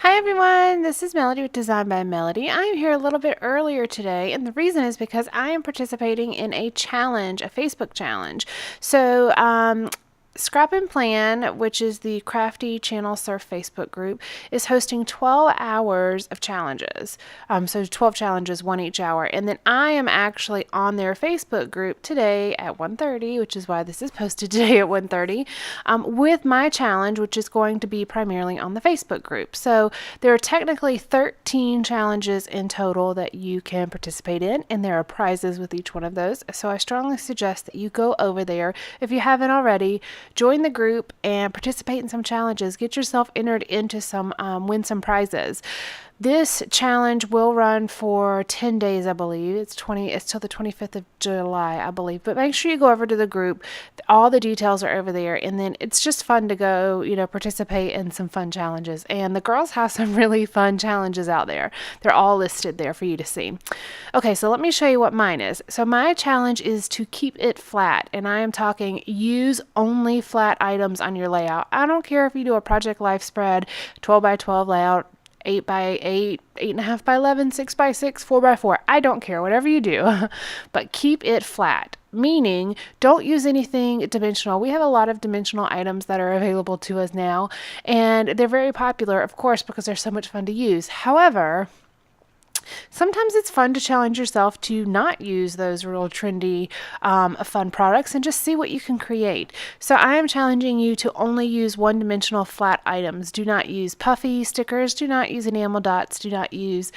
Hi everyone, this is Melody with Design by Melody. I am here a little bit earlier today, and the reason is because I am participating in a challenge, a Facebook challenge. Scrap and Plan, which is the Crafty Channel Surf Facebook group, is hosting 12 hours of challenges. So 12 challenges, one each hour. And then I am actually on their Facebook group today at 1:30, which is why this is posted today at 1:30, with my challenge, which is going to be primarily on the Facebook group. So there are technically 13 challenges in total that you can participate in, and there are prizes with each one of those. So I strongly suggest that you go over there if you haven't already. Join the group and participate in some challenges. Get yourself entered into some, win some prizes. This challenge will run for 10 days, I believe. It's till the 25th of July, I believe. But make sure you go over to the group. All the details are over there. And then it's just fun to go, participate in some fun challenges. And the girls have some really fun challenges out there. They're all listed there for you to see. Okay, so let me show you what mine is. So my challenge is to keep it flat. And I am talking use only flat items on your layout. I don't care if you do a Project Life spread, 12 by 12 layout, 8 by 8, 8.5 by 11, 6 by 6, 4 by 4. I don't care, whatever you do, but keep it flat. Meaning, don't use anything dimensional. We have a lot of dimensional items that are available to us now, and they're very popular, of course, because they're so much fun to use. However, sometimes it's fun to challenge yourself to not use those real trendy, fun products and just see what you can create. So I am challenging you to only use one-dimensional flat items. Do not use puffy stickers. Do not use enamel dots. Do not use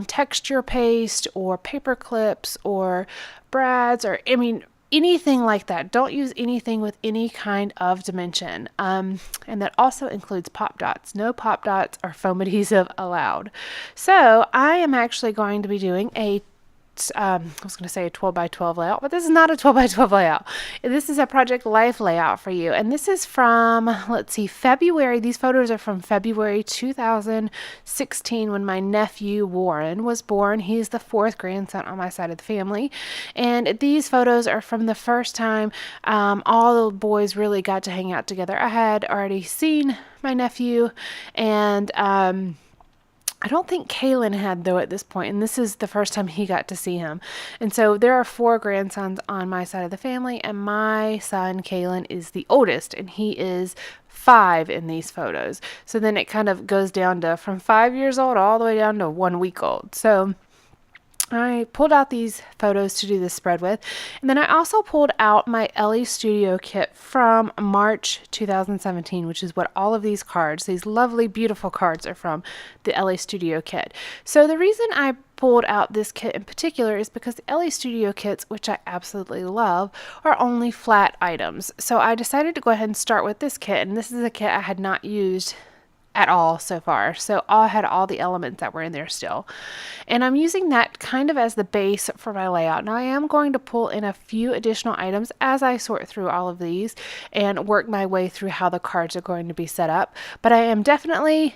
texture paste or paper clips or brads or, anything like that. Don't use anything with any kind of dimension. And that also includes pop dots. No pop dots or foam adhesive allowed. So I am actually going to be doing I was going to say a 12 by 12 layout, but this is not a 12 by 12 layout. This is a Project Life layout for you. And this is from, let's see, February. These photos are from February 2016 when my nephew Warren was born. He's the fourth grandson on my side of the family. And these photos are from the first time all the boys really got to hang out together. I had already seen my nephew, and I don't think Kaylin had, though, at this point, and this is the first time he got to see him. And so there are 4 grandsons on my side of the family, and my son, Kaylin, is the oldest, and he is 5 in these photos. So then it kind of goes down to from 5 years old all the way down to 1 week old. So I pulled out these photos to do this spread with, and then I also pulled out my Ellie Studio kit from March 2017, which is what all of these cards, these lovely, beautiful cards, are from, the Ellie Studio kit. So the reason I pulled out this kit in particular is because the Ellie Studio kits, which I absolutely love, are only flat items. So I decided to go ahead and start with this kit, and this is a kit I had not used at all so far. So I had all the elements that were in there still. And I'm using that kind of as the base for my layout. Now I am going to pull in a few additional items as I sort through all of these and work my way through how the cards are going to be set up. But I am definitely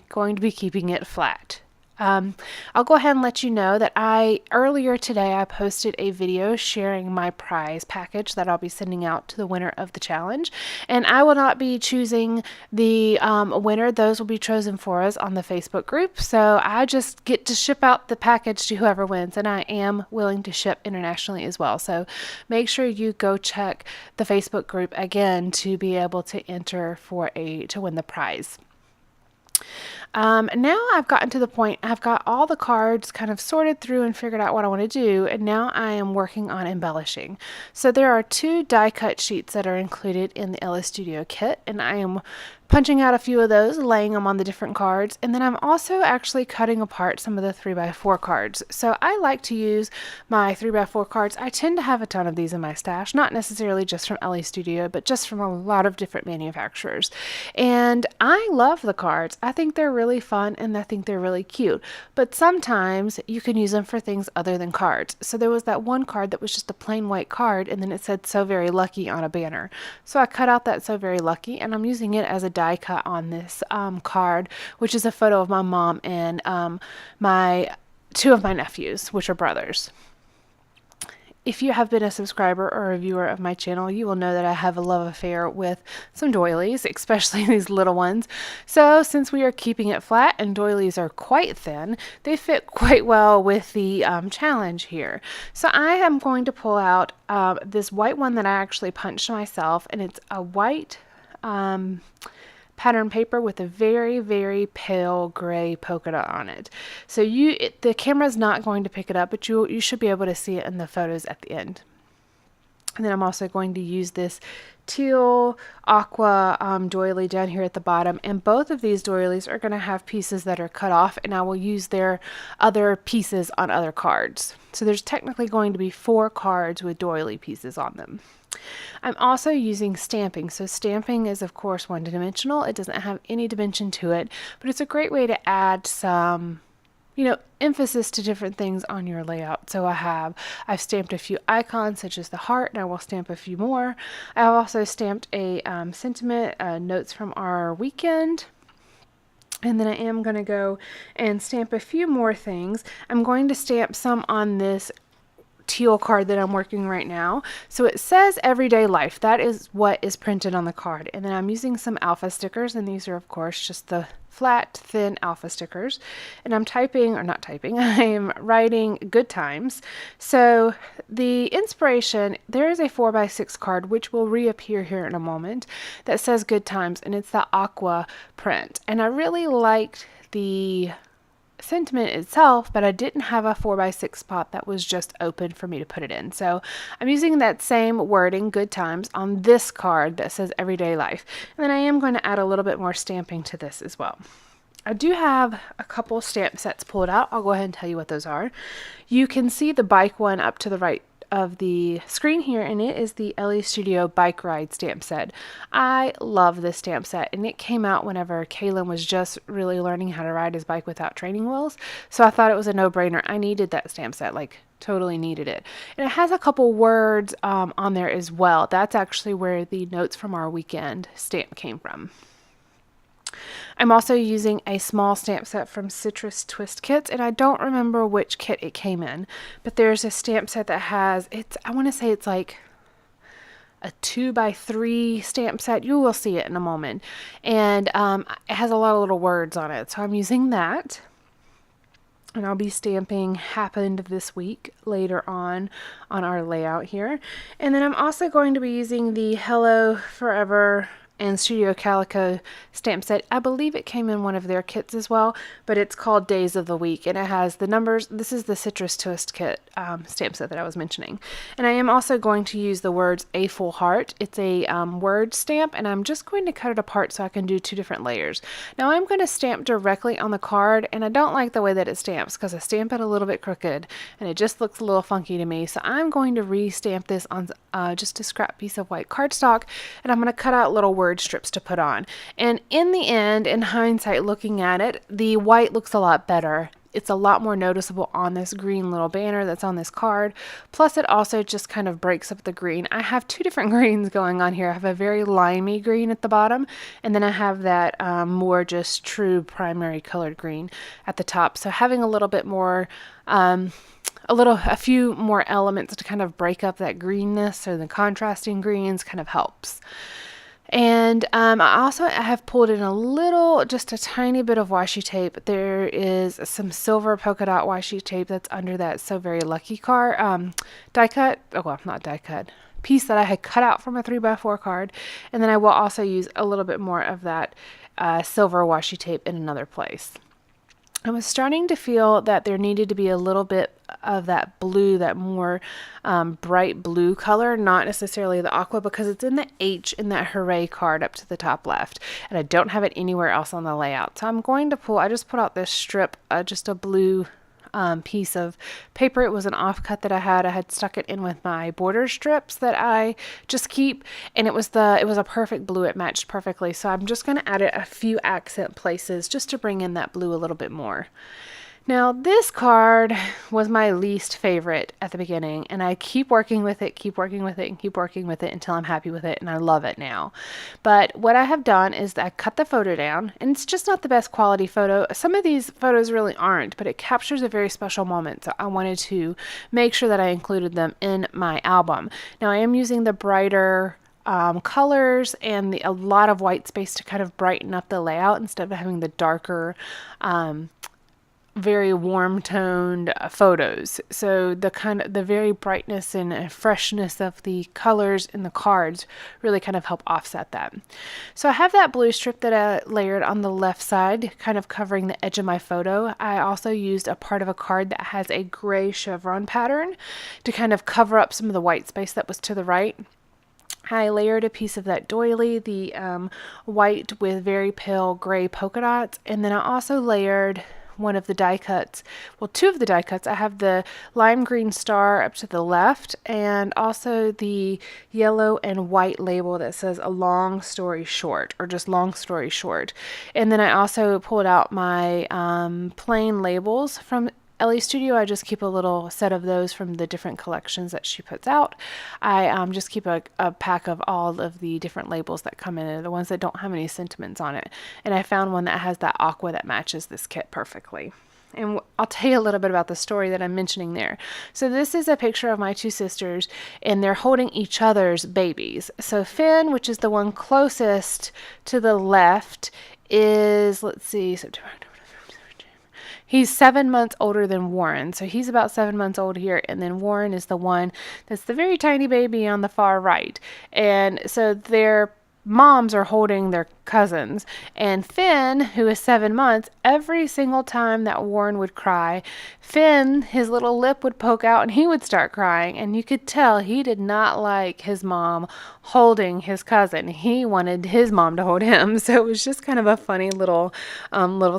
going to be keeping it flat. I'll go ahead and let you know that earlier today I posted a video sharing my prize package that I'll be sending out to the winner of the challenge, and I will not be choosing the winner. Those will be chosen for us on the Facebook group, so I just get to ship out the package to whoever wins, and I am willing to ship internationally as well. So make sure you go check the Facebook group again to be able to enter to win the prize. Now I've gotten to the point, I've got all the cards kind of sorted through and figured out what I want to do, and now I am working on embellishing. So there are 2 die cut sheets that are included in the Ellie Studio kit, and I am punching out a few of those, laying them on the different cards, and then I'm also actually cutting apart some of the 3x4 cards. So I like to use my 3x4 cards. I tend to have a ton of these in my stash, not necessarily just from Ellie Studio, but just from a lot of different manufacturers. And I love the cards. I think they're really fun, and I think they're really cute. But sometimes you can use them for things other than cards. So there was that one card that was just a plain white card, and then it said "So Very Lucky" on a banner. So I cut out that "So Very Lucky," and I'm using it as a die cut on this card, which is a photo of my mom and 2 of my nephews, which are brothers. if you have been a subscriber or a viewer of my channel, you will know that I have a love affair with some doilies, especially these little ones. So since we are keeping it flat and doilies are quite thin, they fit quite well with the challenge here. So I am going to pull out this white one that I actually punched myself, and it's a white pattern paper with a very, very pale gray polka dot on it. So the camera's not going to pick it up, but you should be able to see it in the photos at the end. And then I'm also going to use this teal aqua doily down here at the bottom, and both of these doilies are going to have pieces that are cut off, and I will use their other pieces on other cards. So there's technically going to be 4 cards with doily pieces on them. I'm also using stamping. So stamping is of course one-dimensional. It doesn't have any dimension to it, but it's a great way to add some, emphasis to different things on your layout. So I've stamped a few icons such as the heart, and I will stamp a few more. I've also stamped a sentiment, notes from our weekend. And then I am going to go and stamp a few more things. I'm going to stamp some on this teal card that I'm working right now. So it says everyday life. That is what is printed on the card. And then I'm using some alpha stickers, and these are of course just the flat, thin alpha stickers. And I'm I am writing good times. So the inspiration, there is a 4x6 card which will reappear here in a moment that says good times, and it's the aqua print. And I really liked the sentiment itself, but I didn't have a 4x6 spot that was just open for me to put it in. So I'm using that same wording, good times, on this card that says everyday life. And then I am going to add a little bit more stamping to this as well. I do have a couple stamp sets pulled out. I'll go ahead and tell you what those are. You can see the bike one up to the right of the screen here, and it is the Ellie Studio Bike Ride stamp set. I love this stamp set, and it came out whenever Kaylin was just really learning how to ride his bike without training wheels, so I thought it was a no-brainer. I needed that stamp set, like totally needed it. And it has a couple words on there as well. That's actually where the notes from our weekend stamp came from. I'm also using a small stamp set from Citrus Twist Kits, and I don't remember which kit it came in, but there's a stamp set that has, I want to say it's like a 2x3 stamp set. You will see it in a moment. And it has a lot of little words on it, so I'm using that. And I'll be stamping happened this week later on our layout here. And then I'm also going to be using the Hello Forever and Studio Calico stamp set. I believe it came in one of their kits as well, but it's called Days of the Week, and it has the numbers. This is the Citrus Twist Kit stamp set that I was mentioning. And I am also going to use the words A Full Heart. It's a word stamp, and I'm just going to cut it apart so I can do 2 different layers. Now I'm going to stamp directly on the card, and I don't like the way that it stamps because I stamp it a little bit crooked, and it just looks a little funky to me. So I'm going to re-stamp this on just a scrap piece of white cardstock, and I'm going to cut out little word strips to put on. And in the end, in hindsight, looking at it, the white looks a lot better. It's a lot more noticeable on this green little banner that's on this card. Plus it also just kind of breaks up the green. I have 2 different greens going on here. I have a very limey green at the bottom, and then I have that more just true primary colored green at the top. So having a little bit more a few more elements to kind of break up that greenness, or the contrasting greens, kind of helps. And I have pulled in just a tiny bit of washi tape. There is some silver polka dot washi tape that's under that So Very Lucky card, die cut, not die cut, piece that I had cut out from a 3x4 card. And then I will also use a little bit more of that silver washi tape in another place. I was starting to feel that there needed to be a little bit of that blue, that more bright blue color, not necessarily the aqua, because it's in the H in that Hooray card up to the top left, and I don't have it anywhere else on the layout. So I'm going to I just put out this strip, just a blue piece of paper. It was an offcut that I had stuck it in with my border strips that I just keep, and it was a perfect blue. It matched perfectly. So I'm just going to add it a few accent places just to bring in that blue a little bit more. Now, this card was my least favorite at the beginning, and I keep working with it, keep working with it, and keep working with it until I'm happy with it, and I love it now. But what I have done is I cut the photo down, and it's just not the best quality photo. Some of these photos really aren't, but it captures a very special moment, so I wanted to make sure that I included them in my album. Now, I am using the brighter colors and a lot of white space to kind of brighten up the layout instead of having the darker very warm toned photos. So the very brightness and freshness of the colors in the cards really kind of help offset that. So I have that blue strip that I layered on the left side, kind of covering the edge of my photo. I also used a part of a card that has a gray chevron pattern to kind of cover up some of the white space that was to the right. I layered a piece of that doily, the white with very pale gray polka dots, and then I also layered one of the die cuts, well, two of the die cuts. I have the lime green star up to the left and also the yellow and white label that says a long story short, or just long story short. And then I also pulled out my plain labels from Ellie Studio. I just keep a little set of those from the different collections that she puts out. I just keep a pack of all of the different labels that come in, the ones that don't have any sentiments on it. And I found one that has that aqua that matches this kit perfectly. And I'll tell you a little bit about the story that I'm mentioning there. So this is a picture of my two sisters, and they're holding each other's babies. So Finn, which is the one closest to the left, is, let's see, September, he's 7 months older than Warren. So he's about 7 months old here. And then Warren is the one that's the very tiny baby on the far right. And so their moms are holding their cousins. And Finn, who is 7 months, every single time that Warren would cry, Finn, his little lip would poke out and he would start crying. And you could tell he did not like his mom holding his cousin. He wanted his mom to hold him. So it was just kind of a funny little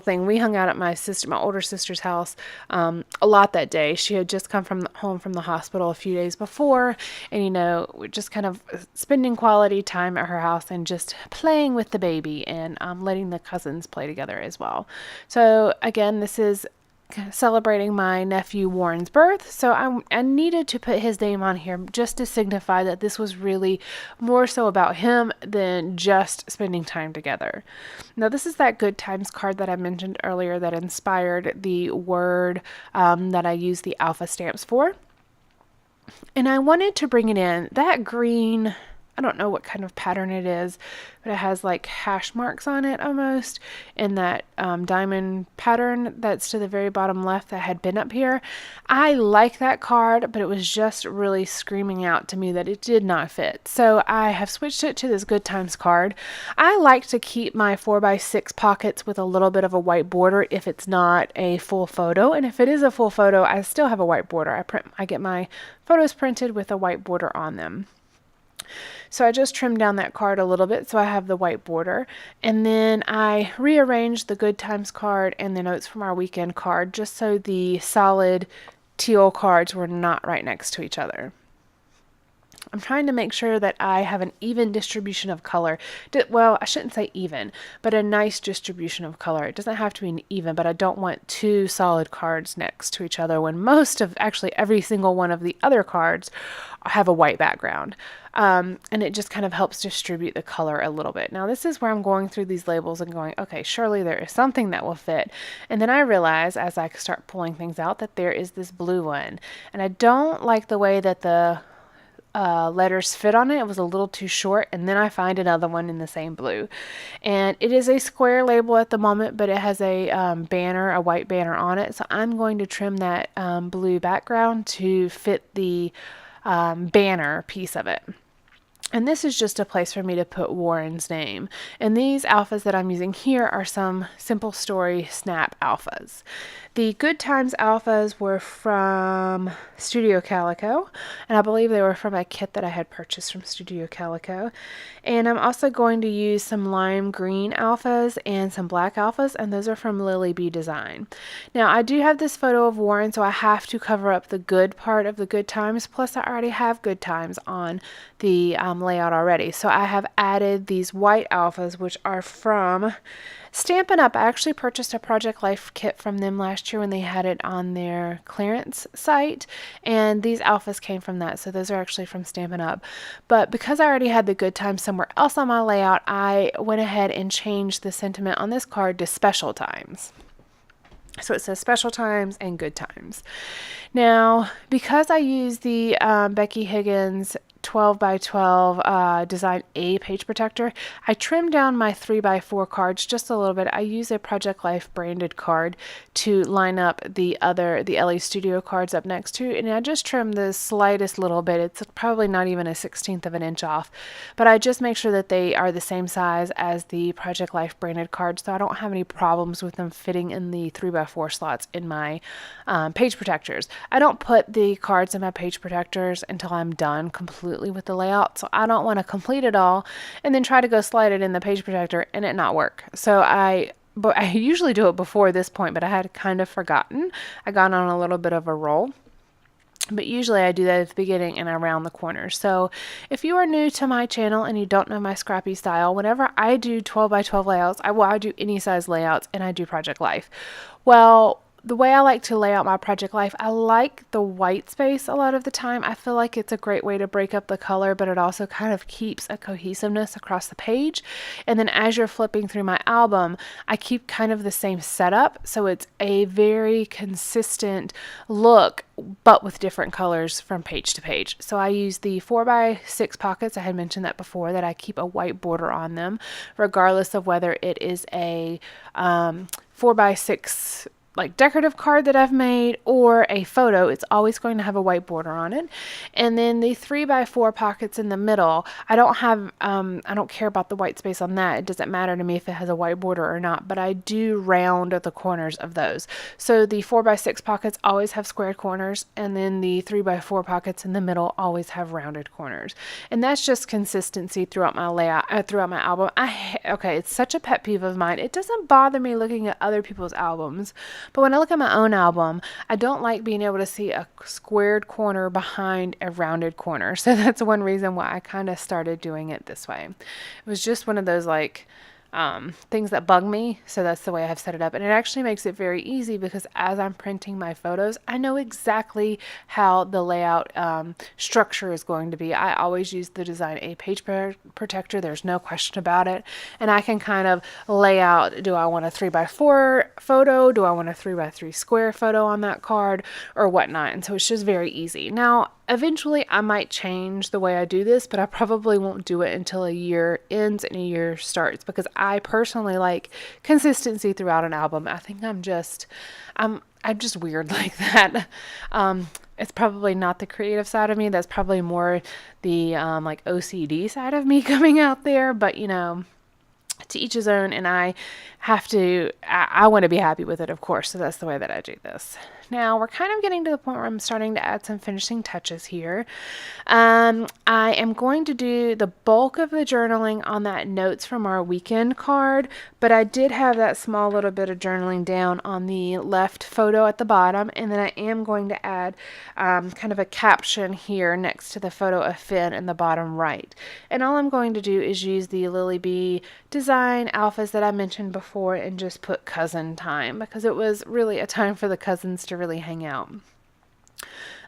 thing. We hung out at my older sister's house a lot that day. She had just come home from the hospital a few days before, and we're just kind of spending quality time at her house and just playing with the baby and letting the cousins play together as well. So again, this is celebrating my nephew Warren's birth, so I needed to put his name on here just to signify that this was really more so about him than just spending time together. Now, this is that Good Times card that I mentioned earlier that inspired the word that I use the alpha stamps for. And I wanted to bring it in. That green, I don't know what kind of pattern it is, but it has like hash marks on it almost, and that diamond pattern that's to the very bottom left that had been up here. I like that card, but it was just really screaming out to me that it did not fit. So I have switched it to this Good Times card. I like to keep my 4x6 pockets with a little bit of a white border if it's not a full photo, and if it is a full photo, I still have a white border. I get my photos printed with a white border on them. So I just trimmed down that card a little bit so I have the white border, and then I rearranged the Good Times card and the Notes from Our Weekend card just so the solid teal cards were not right next to each other. I'm trying to make sure that I have an even distribution of color. Well, I shouldn't say even, but a nice distribution of color. It doesn't have to be an even, but I don't want two solid cards next to each other when actually every single one of the other cards have a white background. And it just kind of helps distribute the color a little bit. Now, this is where I'm going through these labels and going, okay, surely there is something that will fit. And then I realize as I start pulling things out that there is this blue one. And I don't like the way that the letters fit on it. It was a little too short, and then I find another one in the same blue, and it is a square label at the moment, but it has a a white banner on it, so I'm going to trim that blue background to fit the banner piece of it. And this is just a place for me to put Warren's name. And these alphas that I'm using here are some Simple Story Snap alphas. The Good Times alphas were from Studio Calico, and I believe they were from a kit that I had purchased from Studio Calico. And I'm also going to use some lime green alphas and some black alphas, and those are from Lily B Design. Now, I do have this photo of Warren, so I have to cover up the good part of the Good Times, plus I already have Good Times on the layout already. So I have added these white alphas, which are from Stampin' Up! I actually purchased a Project Life kit from them last year when they had it on their clearance site, and these alphas came from that, so those are actually from Stampin' Up! But because I already had the good time somewhere else on my layout, I went ahead and changed the sentiment on this card to special times. So it says special times and good times. Now, because I use the Becky Higgins 12 by 12 Design A page protector, I trimmed down my 3 by 4 cards just a little bit. I use a Project Life branded card to line up the LA Studio cards up next to, and I just trimmed the slightest little bit. It's probably not even a 1/16 of an inch off, but I just make sure that they are the same size as the Project Life branded cards, so I don't have any problems with them fitting in the 3 by 4 slots in my page protectors. I don't put the cards in my page protectors until I'm done completely with the layout, so I don't want to complete it all and then try to go slide it in the page protector and it not work. So but I usually do it before this point, but I had kind of forgotten. I got on a little bit of a roll. But usually I do that at the beginning and around the corners. So if you are new to my channel and you don't know my Scrappy style, whenever I do 12 by 12 layouts, I do any size layouts, and I do Project Life. Well, the way I like to lay out my Project Life, I like the white space a lot of the time. I feel like it's a great way to break up the color, but it also kind of keeps a cohesiveness across the page. And then as you're flipping through my album, I keep kind of the same setup, so it's a very consistent look, but with different colors from page to page. So I use the 4 by 6 pockets. I had mentioned that before, that I keep a white border on them, regardless of whether it is a 4 by 6 like decorative card that I've made or a photo. It's always going to have a white border on it. And then the 3 by 4 pockets in the middle, I don't care about the white space on that. It doesn't matter to me if it has a white border or not, but I do round the corners of those. So the 4 by 6 pockets always have squared corners, and then the 3 by 4 pockets in the middle always have rounded corners. And that's just consistency throughout my layout, throughout my album. Okay, it's such a pet peeve of mine. It doesn't bother me looking at other people's albums, but when I look at my own album, I don't like being able to see a squared corner behind a rounded corner. So that's one reason why I kind of started doing it this way. It was just one of those things that bug me, so that's the way I have set it up. And it actually makes it very easy because as I'm printing my photos, I know exactly how the layout structure is going to be. I always use the Design A page protector. There's no question about it. And I can kind of lay out, do I want a 3 by 4 photo? Do I want a 3 by 3 square photo on that card or whatnot? And so it's just very easy. Now, eventually I might change the way I do this, but I probably won't do it until a year ends and a year starts, because I personally like consistency throughout an album. I think I'm just weird like that. It's probably not the creative side of me. That's probably more the like OCD side of me coming out there, but to each his own, and I want to be happy with it, of course, so that's the way that I do this. Now we're kind of getting to the point where I'm starting to add some finishing touches here. I am going to do the bulk of the journaling on that notes from our weekend card, but I did have that small little bit of journaling down on the left photo at the bottom, and then I am going to add kind of a caption here next to the photo of Finn in the bottom right. And all I'm going to do is use the Lily Bee design alphas that I mentioned before and just put cousin time, because it was really a time for the cousins to really hang out.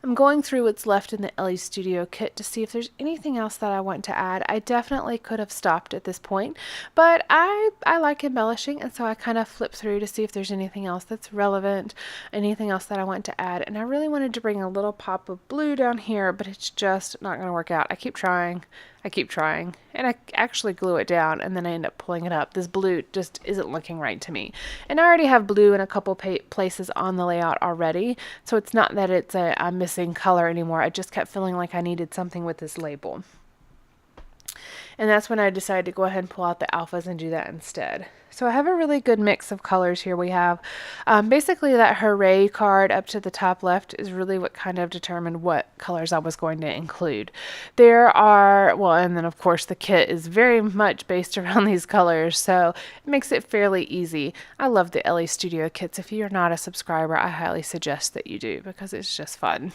I'm going through what's left in the LA Studio kit to see if there's anything else that I want to add. I definitely could have stopped at this point, but I like embellishing, and so I kind of flip through to see if there's anything else that's relevant, anything else that I want to add. And I really wanted to bring a little pop of blue down here, but it's just not going to work out. I keep trying, and I actually glue it down, and then I end up pulling it up. This blue just isn't looking right to me. And I already have blue in a couple places on the layout already, so it's not that it's a missing color anymore. I just kept feeling like I needed something with this label. And that's when I decided to go ahead and pull out the alphas and do that instead. So I have a really good mix of colors here. We have basically that Hooray card up to the top left is really what kind of determined what colors I was going to include. There are, well, and then of course the kit is very much based around these colors, so it makes it fairly easy. I love the LA Studio kits. If you're not a subscriber, I highly suggest that you do, because it's just fun.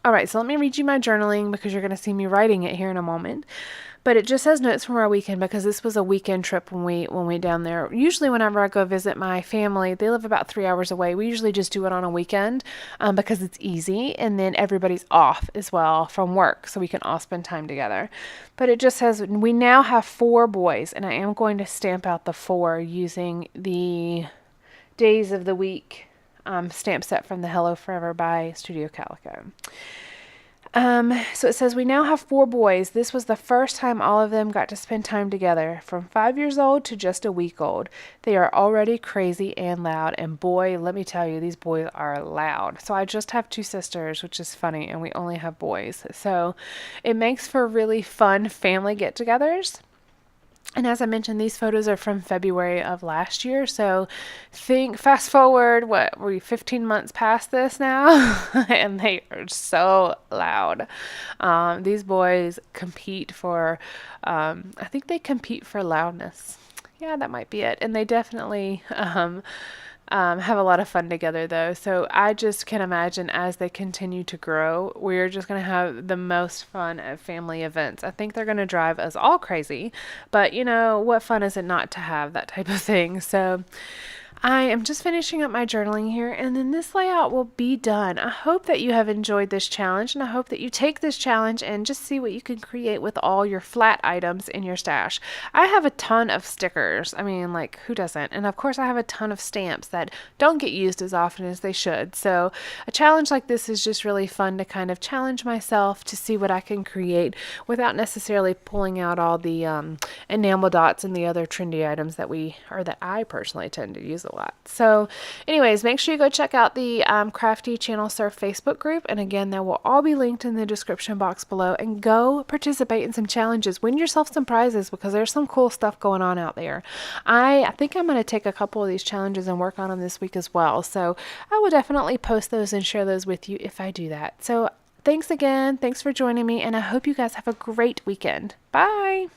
All right, so let me read you my journaling, because you're going to see me writing it here in a moment. But it just says notes from our weekend because this was a weekend trip when we went down there. Usually whenever I go visit my family, they live about 3 hours away. We usually just do it on a weekend because it's easy, and then everybody's off as well from work, so we can all spend time together. But it just says we now have 4 boys, and I am going to stamp out the 4 using the days of the week stamp set from the Hello Forever by Studio Calico. So it says we now have 4 boys. This was the first time all of them got to spend time together, from 5 years old to just a week old. They are already crazy and loud, and boy, let me tell you, these boys are loud. So I just have 2 sisters, which is funny, and we only have boys. So it makes for really fun family get-togethers. And as I mentioned, these photos are from February of last year. So fast forward, what, we're 15 months past this now? And they are so loud. These boys compete for, I think they compete for loudness. Yeah, that might be it. And they definitely have a lot of fun together, though. So I just can imagine as they continue to grow, we're just going to have the most fun at family events. I think they're going to drive us all crazy, but you know, what fun is it not to have that type of thing? So I am just finishing up my journaling here, and then this layout will be done. I hope that you have enjoyed this challenge, and I hope that you take this challenge and just see what you can create with all your flat items in your stash. I have a ton of stickers. I mean, like, who doesn't? And of course, I have a ton of stamps that don't get used as often as they should. So a challenge like this is just really fun to kind of challenge myself to see what I can create without necessarily pulling out all the enamel dots and the other trendy items that I personally tend to use a lot. So anyways, make sure you go check out the Crafty Channel Surf Facebook group, and again, that will all be linked in the description box below, and go participate in some challenges. Win yourself some prizes because there's some cool stuff going on out there. I think I'm going to take a couple of these challenges and work on them this week as well, so I will definitely post those and share those with you if I do that. So thanks again, thanks for joining me, and I hope you guys have a great weekend. Bye.